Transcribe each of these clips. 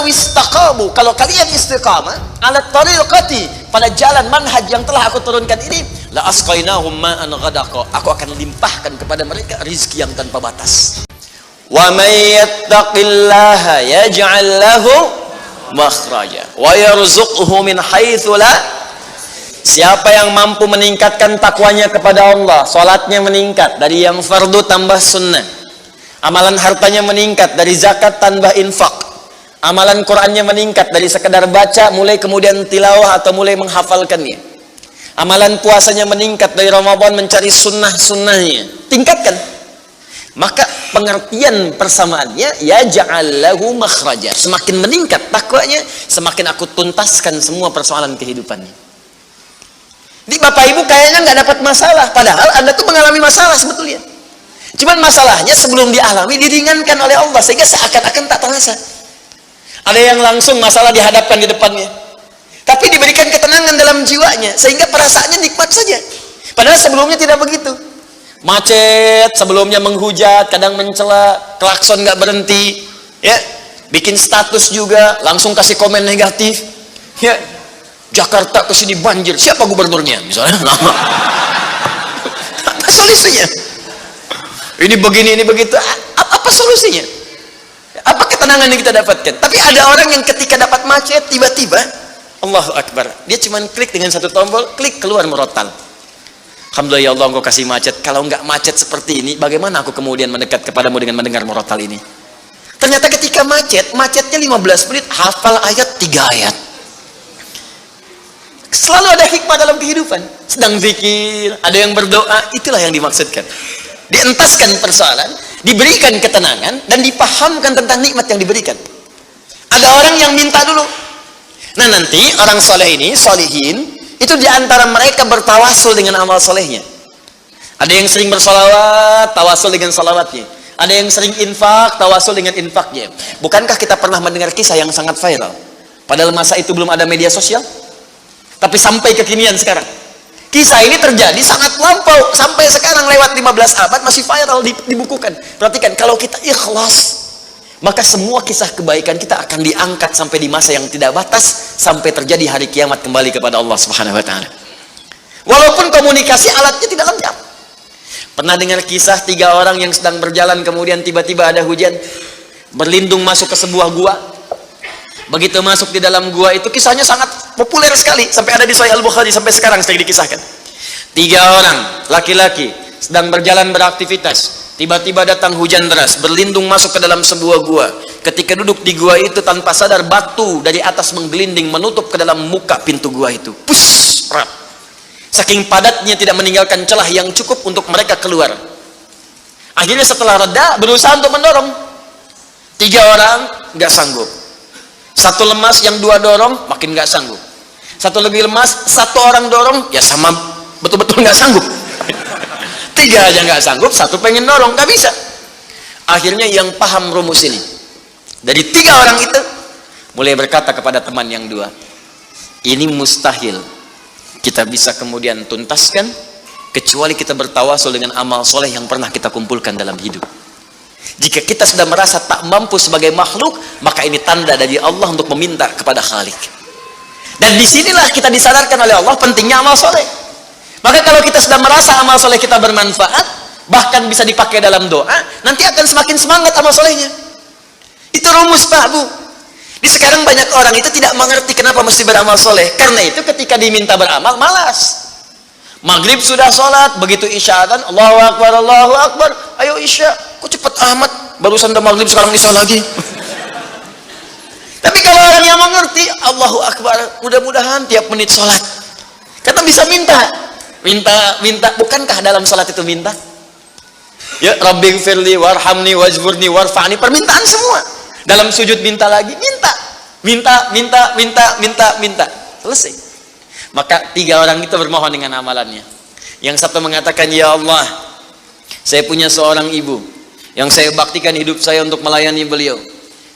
istaqamu, kalau kalian istiqamah ala tariqati, pada jalan manhaj yang telah aku turunkan ini, la asqainahum ma'an ghadaqa, aku akan limpahkan kepada mereka rizki yang tanpa batas. Wa may yattaqillaha yaj'al lahu makhraja wa yarzuqhu min haitsu la. Siapa yang mampu meningkatkan takwanya kepada Allah, salatnya meningkat dari yang fardu tambah sunnah, amalan hartanya meningkat dari zakat tambah infak, amalan Qur'annya meningkat dari sekedar baca mulai kemudian tilawah atau mulai menghafalkannya, amalan puasanya meningkat dari Ramadan mencari sunnah-sunnahnya, tingkatkan. Maka pengertian persamaannya, ya ja'allahu makhraja, semakin meningkat takwanya, semakin aku tuntaskan semua persoalan kehidupannya. Jadi bapak ibu kayaknya nggak dapat masalah, padahal anda tuh mengalami masalah sebetulnya. Cuman masalahnya sebelum dialami diringankan oleh Allah sehingga seakan-akan tak terasa. Ada yang langsung masalah dihadapkan di depannya, tapi diberikan ketenangan dalam jiwanya sehingga perasaannya nikmat saja. Padahal sebelumnya tidak begitu. Macet, sebelumnya menghujat, kadang mencela, klakson nggak berhenti, ya, bikin status juga, langsung kasih komen negatif, ya. Jakarta kesini banjir, siapa gubernurnya misalnya? Apa solusinya? Ini begini, ini begitu. Apa solusinya? Apa ketenangan yang kita dapatkan? Tapi ada orang yang ketika dapat macet tiba-tiba, Allahu Akbar, dia cuman klik dengan satu tombol, klik keluar murotal. Alhamdulillah ya Allah, engkau kasih macet. Kalau enggak macet seperti ini, bagaimana aku kemudian mendekat kepadamu dengan mendengar murotal ini? Ternyata ketika macetnya 15 menit, hafal ayat 3 ayat. Selalu ada hikmah dalam kehidupan. Sedang zikir, ada yang berdoa, itulah yang dimaksudkan. Dientaskan persoalan, diberikan ketenangan, dan dipahamkan tentang nikmat yang diberikan. Ada orang yang minta dulu. Nah nanti orang soleh ini, solihin, itu diantara mereka bertawasul dengan amal solehnya. Ada yang sering bersolawat, tawasul dengan solawatnya. Ada yang sering infak, tawasul dengan infaknya. Bukankah kita pernah mendengar kisah yang sangat viral? Padahal masa itu belum ada media sosial, tapi sampai kekinian sekarang. Kisah ini terjadi sangat lampau, sampai sekarang lewat 15 abad masih viral, dibukukan. Perhatikan, kalau kita ikhlas, maka semua kisah kebaikan kita akan diangkat sampai di masa yang tidak batas, sampai terjadi hari kiamat kembali kepada Allah Subhanahu wa taala. Walaupun komunikasi alatnya tidak lengkap. Pernah dengar kisah 3 orang yang sedang berjalan, kemudian tiba-tiba ada hujan, berlindung masuk ke sebuah gua. Begitu masuk di dalam gua itu, kisahnya sangat populer sekali, sampai ada di Sahih Al-Bukhari, sampai sekarang sedang dikisahkan. 3 orang laki-laki sedang berjalan beraktivitas, tiba-tiba datang hujan deras, berlindung masuk ke dalam sebuah gua. Ketika duduk di gua itu, tanpa sadar batu dari atas menggelinding menutup ke dalam muka pintu gua itu. Push, rap. Saking padatnya tidak meninggalkan celah yang cukup untuk mereka keluar. Akhirnya setelah reda, berusaha untuk mendorong. 3 orang nggak sanggup. 1 lemas, yang 2 dorong makin nggak sanggup. 1 lebih lemas, 1 orang dorong, ya sama betul-betul nggak sanggup. 3 aja nggak sanggup, 1 pengen dorong, nggak bisa. Akhirnya yang paham rumus ini, dari 3 orang itu mulai berkata kepada teman yang 2, ini mustahil kita bisa kemudian tuntaskan kecuali kita bertawasul dengan amal soleh yang pernah kita kumpulkan dalam hidup. Jika kita sudah merasa tak mampu sebagai makhluk, maka ini tanda dari Allah untuk meminta kepada Khalik. Dan disinilah kita disadarkan oleh Allah pentingnya amal soleh. Maka kalau kita sudah merasa amal soleh kita bermanfaat, bahkan bisa dipakai dalam doa, nanti akan semakin semangat amal solehnya. Itu rumus Pak Bu. Di sekarang banyak orang itu tidak mengerti kenapa mesti beramal soleh. Karena itu ketika diminta beramal, malas. Maghrib sudah sholat, begitu isya adzan, Allahu Akbar, ayo isya, kok cepet amat, barusan udah maghrib sekarang isya lagi. Tapi kalau orang yang mengerti, Allahu Akbar, mudah-mudahan tiap menit sholat. Karena bisa minta, bukankah dalam sholat itu minta? Ya, Rabbighfirli warhamni wajburni warfa'ni, permintaan semua. Dalam sujud minta lagi, minta, selesai. Maka 3 orang itu bermohon dengan amalannya. Yang satu mengatakan, ya Allah, saya punya seorang ibu yang saya baktikan hidup saya untuk melayani beliau.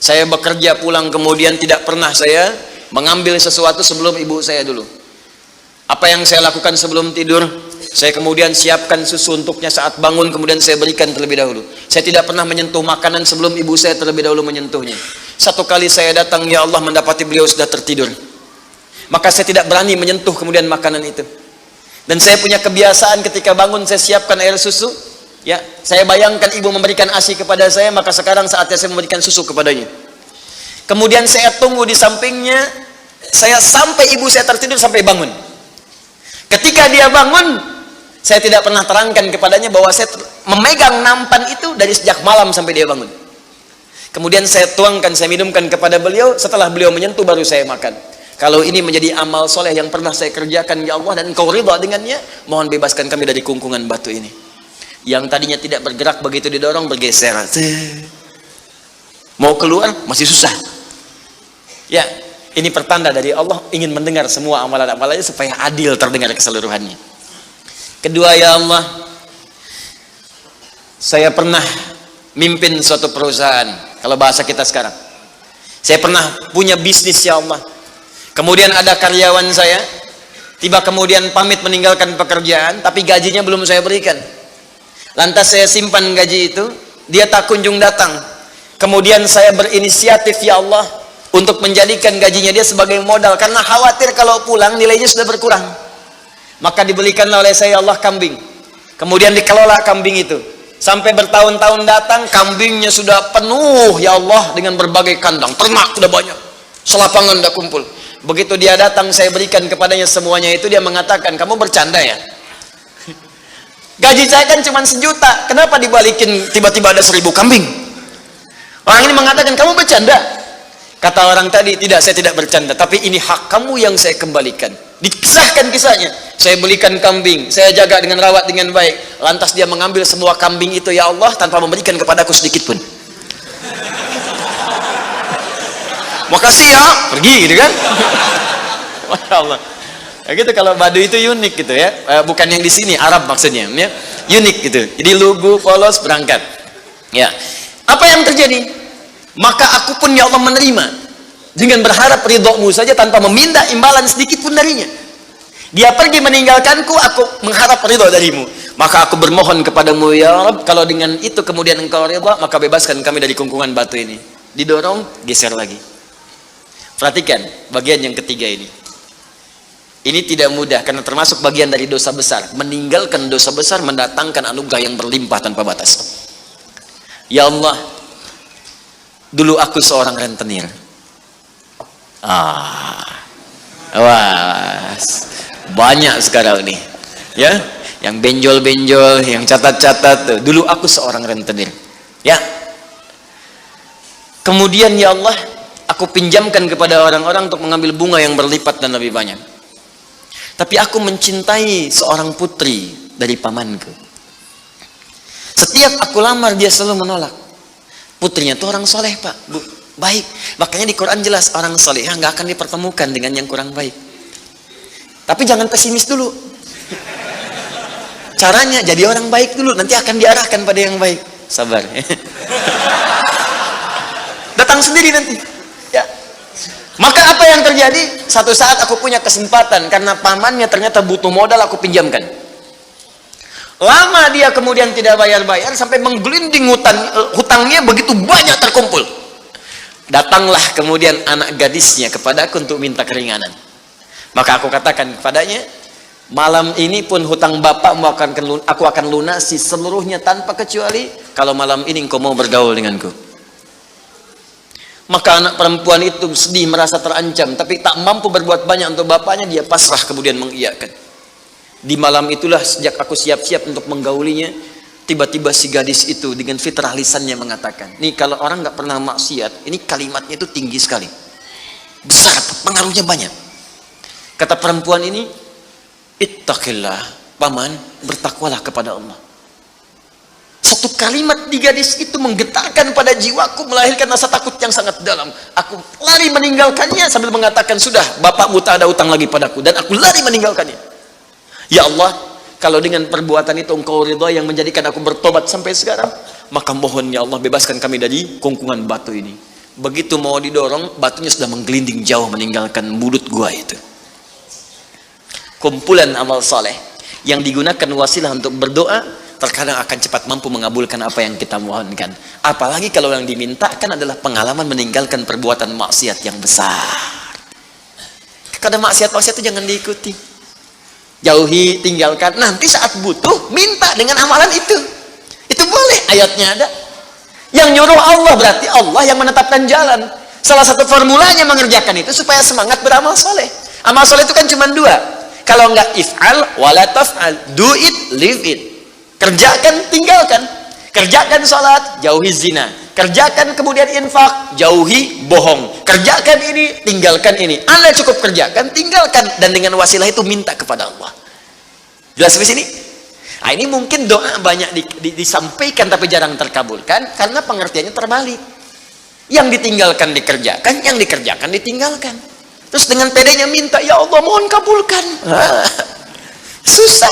Saya bekerja pulang kemudian tidak pernah saya mengambil sesuatu sebelum ibu saya dulu. Apa yang saya lakukan sebelum tidur, saya kemudian siapkan susu untuknya saat bangun, kemudian saya berikan terlebih dahulu. Saya tidak pernah menyentuh makanan sebelum ibu saya terlebih dahulu menyentuhnya. Satu kali saya datang, ya Allah, mendapati beliau sudah tertidur. Maka saya tidak berani menyentuh kemudian makanan itu. Dan saya punya kebiasaan ketika bangun saya siapkan air susu. Ya, saya bayangkan ibu memberikan ASI kepada saya, maka sekarang saatnya saya memberikan susu kepadanya. Kemudian saya tunggu di sampingnya, saya sampai ibu saya tertidur sampai bangun. Ketika dia bangun, saya tidak pernah terangkan kepadanya bahwa saya memegang nampan itu dari sejak malam sampai dia bangun. Kemudian saya tuangkan, saya minumkan kepada beliau. Setelah beliau menyentuh baru saya makan. Kalau ini menjadi amal soleh yang pernah saya kerjakan, ya Allah, dan Engkau ridha dengannya, mohon bebaskan kami dari kungkungan batu ini. Yang tadinya tidak bergerak, begitu didorong bergeser. Mau keluar masih susah. Ya, ini pertanda dari Allah ingin mendengar semua amalan-amalannya supaya adil terdengar keseluruhannya. Kedua, ya Allah, saya pernah mimpin suatu perusahaan. Kalau bahasa kita sekarang, saya pernah punya bisnis, ya Allah. Kemudian ada karyawan saya, tiba kemudian pamit meninggalkan pekerjaan, tapi gajinya belum saya berikan. Lantas saya simpan gaji itu, dia tak kunjung datang. Kemudian saya berinisiatif, ya Allah, untuk menjadikan gajinya dia sebagai modal, karena khawatir kalau pulang nilainya sudah berkurang. Maka dibelikanlah oleh saya, ya Allah, kambing. Kemudian dikelola kambing itu. Sampai bertahun-tahun datang, kambingnya sudah penuh, ya Allah, dengan berbagai kandang. Ternak sudah banyak, selapangan sudah kumpul. Begitu dia datang, saya berikan kepadanya semuanya itu. Dia mengatakan, kamu bercanda ya? Gaji saya kan cuma 1 juta, kenapa dibalikin tiba-tiba ada 1000 kambing? Orang ini mengatakan, kamu bercanda. Kata orang tadi, tidak, saya tidak bercanda, tapi ini hak kamu yang saya kembalikan. Dikisahkan kisahnya. Saya belikan kambing, saya jaga dengan rawat dengan baik. Lantas dia mengambil semua kambing itu, ya Allah, tanpa memberikan kepadaku sedikit pun. Makasih ya, pergi gitu kan. Masya Allah. Ya gitu, kalau Baduy itu unik gitu ya. Bukan yang di sini, Arab maksudnya ya. Unik gitu. Jadi lugu, polos, berangkat. Ya. Apa yang terjadi? Maka aku pun, ya Allah, menerima dengan berharap ridhomu saja tanpa meminta imbalan sedikit pun darinya. Dia pergi meninggalkanku, aku mengharap ridho darimu. Maka aku bermohon kepadamu, ya Rabb, kalau dengan itu kemudian engkau ridho, maka bebaskan kami dari kungkungan batu ini. Didorong, geser lagi. Perhatikan bagian yang ketiga ini. Ini tidak mudah karena termasuk bagian dari dosa besar. Meninggalkan dosa besar mendatangkan anugerah yang berlimpah tanpa batas. Ya Allah, dulu aku seorang rentenir. Banyak sekarang nih, ya, yang benjol-benjol, yang catat-catat. Dulu aku seorang rentenir, ya. Kemudian, ya Allah, aku pinjamkan kepada orang-orang untuk mengambil bunga yang berlipat dan lebih banyak. Tapi aku mencintai seorang putri dari pamanku. Setiap aku lamar, dia selalu menolak. Putrinya itu orang soleh, Pak, Bu, baik. Makanya di Quran jelas orang soleh nggak akan dipertemukan dengan yang kurang baik. Tapi jangan pesimis dulu. Caranya jadi orang baik dulu, nanti akan diarahkan pada yang baik. Sabar. Datang sendiri nanti. Ya. Maka apa yang terjadi? Satu saat aku punya kesempatan karena pamannya ternyata butuh modal, aku pinjamkan. Lama dia kemudian tidak bayar-bayar sampai menggelinding hutangnya begitu banyak terkumpul. Datanglah kemudian anak gadisnya kepadaku untuk minta keringanan. Maka aku katakan kepadanya, malam ini pun hutang bapakmu aku akan lunasi seluruhnya tanpa kecuali kalau malam ini engkau mau bergaul denganku. Maka anak perempuan itu sedih, merasa terancam, tapi tak mampu berbuat banyak untuk bapaknya. Dia pasrah kemudian mengiyakan. Di malam itulah sejak aku siap-siap untuk menggaulinya, tiba-tiba si gadis itu dengan fitrah lisannya mengatakan, nih kalau orang nggak pernah maksiat, ini kalimatnya itu tinggi sekali, besar, pengaruhnya banyak. Kata perempuan ini, ittaqillah, paman, bertakwalah kepada Allah. Satu kalimat di gadis itu menggetarkan pada jiwaku, melahirkan rasa takut yang sangat dalam. Aku lari meninggalkannya sambil mengatakan, sudah, bapakmu tak ada utang lagi padaku, dan aku lari meninggalkannya. Ya Allah, kalau dengan perbuatan itu engkau ridha yang menjadikan aku bertobat sampai sekarang, maka mohon ya Allah bebaskan kami dari kungkungan batu ini. Begitu mau didorong, batunya sudah menggelinding jauh meninggalkan mulut gua itu. Kumpulan amal saleh yang digunakan wasilah untuk berdoa terkadang akan cepat mampu mengabulkan apa yang kita mohonkan. Apalagi kalau yang dimintakan adalah pengalaman meninggalkan perbuatan maksiat yang besar. Kadang maksiat-maksiat itu jangan diikuti. Jauhi, tinggalkan. Nanti saat butuh, minta dengan amalan itu. Itu boleh, ayatnya ada. Yang nyuruh Allah berarti Allah yang menetapkan jalan. Salah satu formulanya mengerjakan itu supaya semangat beramal soleh. Amal soleh itu kan cuma dua. Kalau enggak if'al, wala taf'al. Do it, live it. Kerjakan, tinggalkan. Kerjakan sholat, jauhi zina. Kerjakan kemudian infak, jauhi bohong. Kerjakan ini, tinggalkan ini. Anda cukup kerjakan, tinggalkan. Dan dengan wasilah itu minta kepada Allah. Jelas di sini? Nah, ini mungkin doa banyak disampaikan tapi jarang terkabulkan karena pengertiannya terbalik. Yang ditinggalkan dikerjakan, yang dikerjakan ditinggalkan. Terus dengan pedenya minta, ya Allah mohon kabulkan. Susah.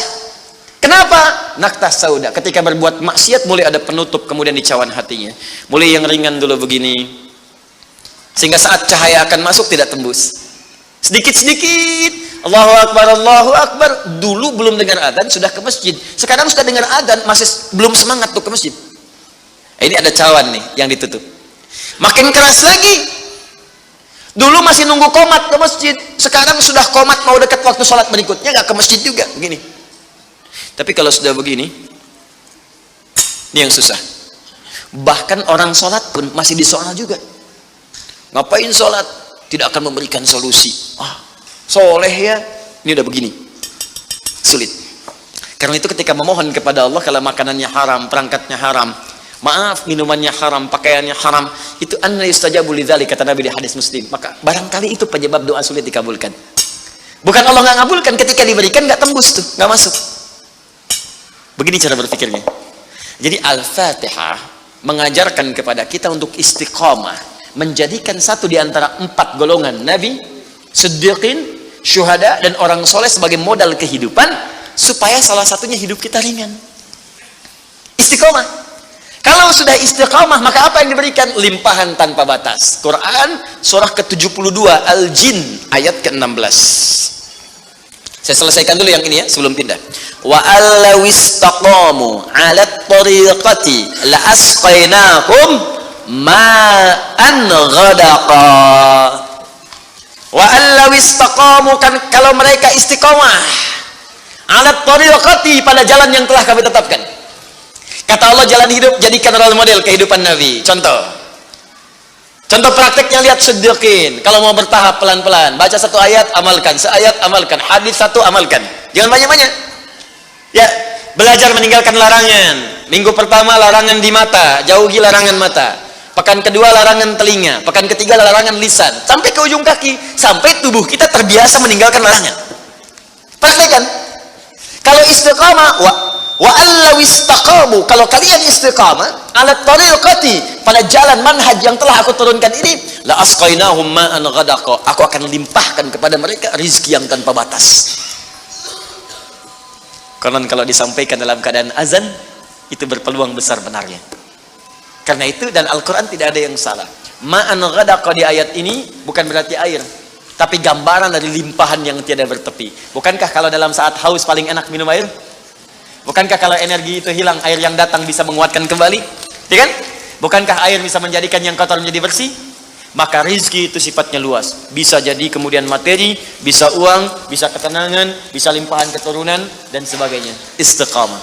Kenapa? Naktah sauda. Ketika berbuat maksiat mulai ada penutup, kemudian dicawan hatinya. Mulai yang ringan dulu begini. Sehingga saat cahaya akan masuk tidak tembus. Sedikit-sedikit. Allahu Akbar, Allahu Akbar. Dulu belum dengar adzan sudah ke masjid. Sekarang sudah dengar adzan masih belum semangat tuh ke masjid. Ini ada cawan nih yang ditutup. Makin keras lagi. Dulu masih nunggu qomat ke masjid. Sekarang sudah qomat mau dekat waktu sholat berikutnya nggak ke masjid juga. Begini. Tapi kalau sudah begini, ini yang susah. Bahkan orang sholat pun masih disoal juga. Ngapain sholat? Tidak akan memberikan solusi. Soleh ya. Ini udah begini. Sulit. Karena itu ketika memohon kepada Allah, kalau makanannya haram, perangkatnya haram, maaf, minumannya haram, pakaiannya haram, itu anna yustajabu lidzalik, kata Nabi di hadis Muslim. Maka barangkali itu penyebab doa sulit dikabulkan. Bukan Allah nggak ngabulkan, ketika diberikan nggak tembus tuh, nggak masuk. Begini cara berpikirnya. Jadi Al-Fatihah mengajarkan kepada kita untuk istiqamah, menjadikan satu di antara 4 golongan Nabi, Siddiqin, Syuhada, dan orang soleh sebagai modal kehidupan, supaya salah satunya hidup kita ringan. Istiqamah. Kalau sudah istiqamah, maka apa yang diberikan? Limpahan tanpa batas. Quran surah ke-72 Al-Jin ayat ke-16. Saya selesaikan dulu yang ini ya sebelum pindah. Wa allaw istaqamu 'ala at-tariqati la asqainahum ma'an ghadaqa. Wa allaw istaqamu, kan kalau mereka istiqamah 'ala at-tariqati, pada jalan yang telah kami tetapkan. Kata Allah jalan hidup jadikan role model kehidupan Nabi. Contoh prakteknya lihat Siddiqin. Kalau mau bertahap pelan-pelan, baca satu ayat amalkan, seayat amalkan, hadis satu amalkan. Jangan banyak-banyak. Ya, belajar meninggalkan larangan. Minggu pertama larangan di mata, jauhi larangan mata. Pekan kedua larangan telinga, pekan ketiga larangan lisan, sampai ke ujung kaki, sampai tubuh kita terbiasa meninggalkan larangan. Praktekkan. Kalau istiqamah, wa allaw istaqamu, kalau kalian istiqamah ala tariqati, pada jalan manhaj yang telah aku turunkan ini, la asqainahum ma'an ghadaqa, aku akan limpahkan kepada mereka rizki yang tanpa batas. Konon kalau disampaikan dalam keadaan azan, itu berpeluang besar benarnya. Karena itu, dan Al-Quran tidak ada yang salah. Ma'an ghadaqa di ayat ini bukan berarti air, tapi gambaran dari limpahan yang tiada bertepi. Bukankah kalau dalam saat haus paling enak minum air? Bukankah kalau energi itu hilang, air yang datang bisa menguatkan kembali? Ya kan? Bukankah air bisa menjadikan yang kotor menjadi bersih? Maka rizki itu sifatnya luas. Bisa jadi kemudian materi, bisa uang, bisa ketenangan, bisa limpahan keturunan, dan sebagainya. Istiqamah.